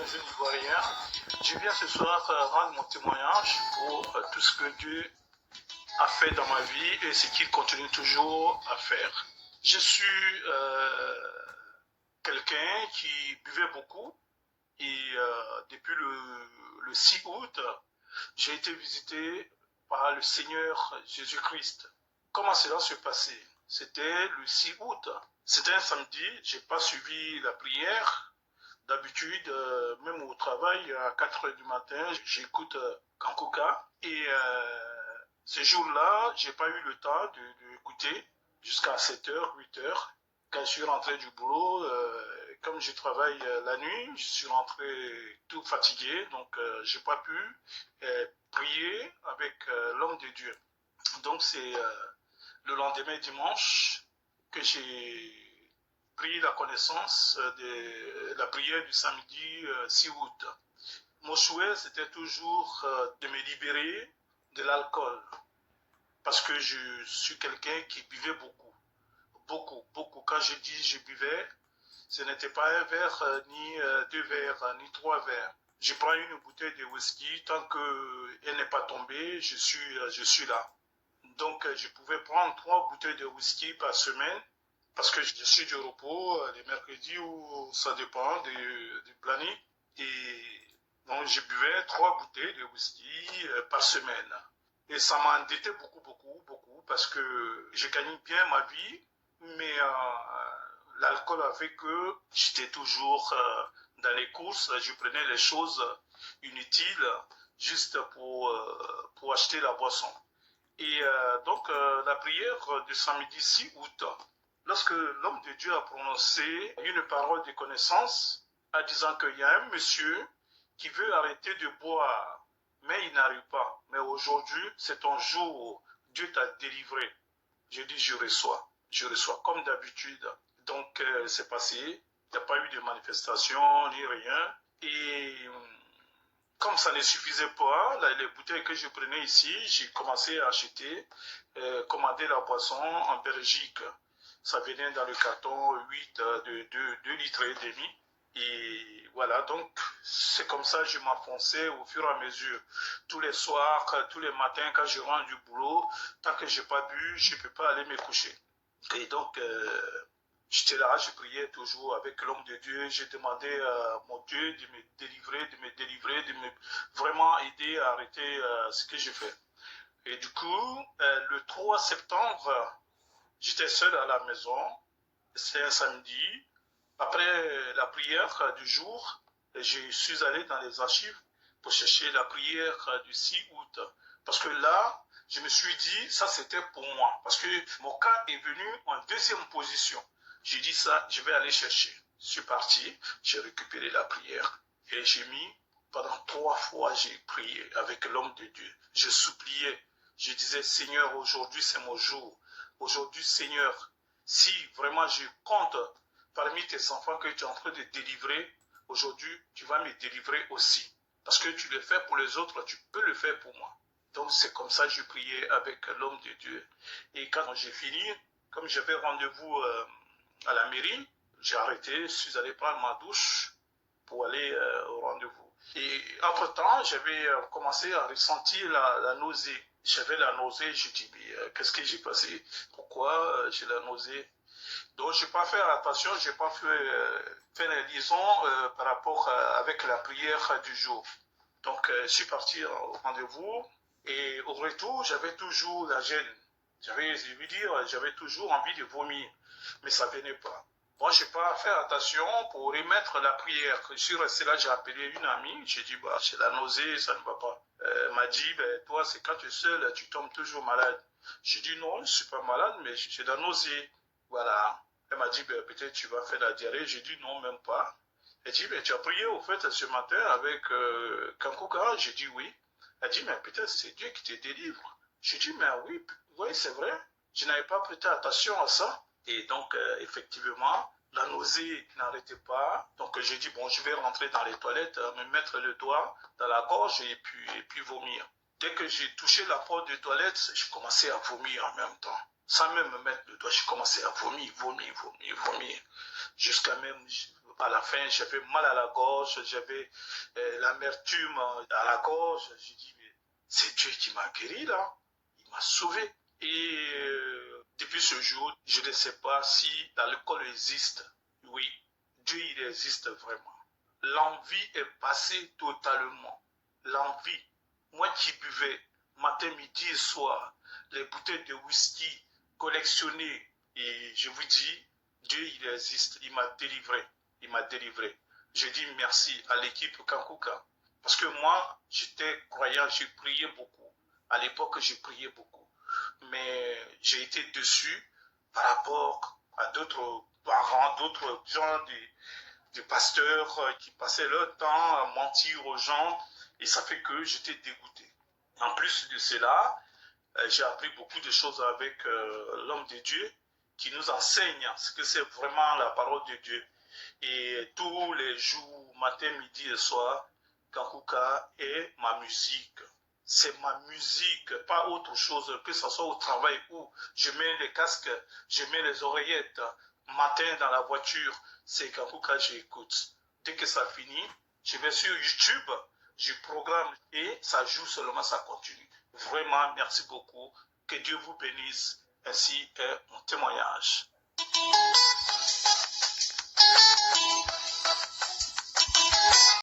jeune Ivoirien. Je viens ce soir rendre mon témoignage pour tout ce que Dieu a fait dans ma vie et ce qu'il continue toujours à faire. Je suis quelqu'un qui buvait beaucoup et depuis le 6 août, j'ai été visité par le Seigneur Jésus-Christ. Comment cela se passait? C'était le 6 août. C'était un samedi, je n'ai pas suivi la prière. D'habitude, même au travail, à 4 heures du matin, j'écoute Kankuka. Et ce jour-là, je n'ai pas eu le temps d'écouter jusqu'à 7 heures, 8 heures. Quand je suis rentré du boulot, comme je travaille la nuit, je suis rentré tout fatigué, donc je n'ai pas pu prier avec l'homme de Dieu. Donc c'est le lendemain dimanche que j'ai pris la connaissance de la prière du samedi 6 août. Mon souhait, c'était toujours de me libérer de l'alcool, parce que je suis quelqu'un qui buvait beaucoup, beaucoup, beaucoup. Quand je dis je buvais, ce n'était pas un verre, ni 2 verres, ni 3 verres. Je prends une bouteille de whisky, tant qu'elle n'est pas tombée, je suis là. Donc je pouvais prendre 3 bouteilles de whisky par semaine, parce que je suis du repos les mercredis, ou ça dépend du planning. Et donc je buvais 3 bouteilles de whisky par semaine. Et ça m'endettait beaucoup, beaucoup, beaucoup, parce que je gagnais bien ma vie, mais l'alcool a fait que j'étais toujours dans les courses, je prenais les choses inutiles juste pour acheter la boisson. Et donc la prière du samedi 6 août, lorsque l'homme de Dieu a prononcé une parole de connaissance en disant qu'il y a un monsieur qui veut arrêter de boire, mais il n'arrive pas. Mais aujourd'hui, c'est ton jour, Dieu t'a délivré. Je dis, je reçois comme d'habitude. Donc c'est passé, il n'y a pas eu de manifestation ni rien. Et comme ça ne suffisait pas, les bouteilles que je prenais ici, j'ai commencé à acheter, commander la boisson en Belgique. Ça venait dans le carton 8 de 2 litres et demi. Et voilà, donc c'est comme ça que je m'enfonçais au fur et à mesure. Tous les soirs, tous les matins, quand je rentre du boulot, tant que je n'ai pas bu, je ne peux pas aller me coucher. Et donc, j'étais là, je priais toujours avec l'homme de Dieu. J'ai demandé à mon Dieu de me délivrer, de me vraiment aider à arrêter ce que je fais. Et du coup, le 3 septembre, j'étais seul à la maison. C'était un samedi. Après la prière du jour, je suis allé dans les archives pour chercher la prière du 6 août. Parce que là, je me suis dit, ça c'était pour moi. Parce que mon cas est venu en deuxième position. J'ai dit ça, je vais aller chercher. Je suis parti, j'ai récupéré la prière. Et j'ai mis, pendant 3 fois, j'ai prié avec l'homme de Dieu. Je suppliais. Je disais, Seigneur, aujourd'hui c'est mon jour. Aujourd'hui, Seigneur, si vraiment je compte parmi tes enfants que tu es en train de délivrer, aujourd'hui, tu vas me délivrer aussi. Parce que tu le fais pour les autres, tu peux le faire pour moi. Donc c'est comme ça que je priais avec l'homme de Dieu. Et quand j'ai fini, comme j'avais rendez-vous à la mairie, j'ai arrêté, je suis allé prendre ma douche pour aller au rendez-vous. Et entre-temps, j'avais commencé à ressentir la nausée. J'avais la nausée, je dis, mais qu'est-ce que j'ai passé? Pourquoi j'ai la nausée? Donc, je n'ai pas fait attention, je n'ai pas fait la liaison par rapport avec la prière du jour. Donc, je suis parti au rendez-vous et au retour, j'avais toujours la gêne. J'avais toujours envie de vomir, mais ça ne venait pas. Moi, je n'ai pas fait attention pour remettre la prière. Je suis resté là, j'ai appelé une amie, j'ai dit, bah, j'ai la nausée, ça ne va pas. Elle m'a dit, ben, toi, c'est quand tu es seul, tu tombes toujours malade. J'ai dit, non, je ne suis pas malade, mais j'ai la nausée. Voilà. Elle m'a dit, ben, peut-être tu vas faire la diarrhée. J'ai dit, non, même pas. Elle dit, ben, tu as prié au fait ce matin avec Kankuka? J'ai dit, oui. Elle dit, mais peut-être c'est Dieu qui te délivre. J'ai dit, mais oui, oui, c'est vrai. Je n'avais pas prêté attention à ça. Et donc, effectivement, la nausée n'arrêtait pas. Donc, j'ai dit, bon, je vais rentrer dans les toilettes, me mettre le doigt dans la gorge et puis vomir. Dès que j'ai touché la porte des toilettes, je commençais à vomir en même temps. Sans même me mettre le doigt, je commençais à vomir. Jusqu'à même à la fin, j'avais mal à la gorge, j'avais l'amertume à la gorge. J'ai dit, mais c'est Dieu qui m'a guéri là, il m'a sauvé. Et depuis ce jour, je ne sais pas si l'alcool existe. Oui, Dieu il existe vraiment. L'envie est passée totalement. L'envie. Moi qui buvais matin, midi et soir les bouteilles de whisky collectionnées, et je vous dis, Dieu il existe, il m'a délivré. Il m'a délivré. Je dis merci à l'équipe Kankuka. Parce que moi, j'étais croyant, j'ai prié beaucoup. À l'époque, j'ai prié beaucoup. Mais j'ai été déçu par rapport à d'autres parents, d'autres gens, des pasteurs qui passaient leur temps à mentir aux gens. Et ça fait que j'étais dégoûté. En plus de cela, j'ai appris beaucoup de choses avec l'homme de Dieu qui nous enseigne ce que c'est vraiment la parole de Dieu. Et tous les jours, matin, midi et soir, Kankuka est ma musique. C'est ma musique, pas autre chose, que ce soit au travail où je mets les casques, je mets les oreillettes, matin dans la voiture, c'est Kankuka que j'écoute. Dès que ça finit, je vais sur YouTube, je programme et ça joue seulement, ça continue. Vraiment, merci beaucoup. Que Dieu vous bénisse. Ainsi est mon témoignage.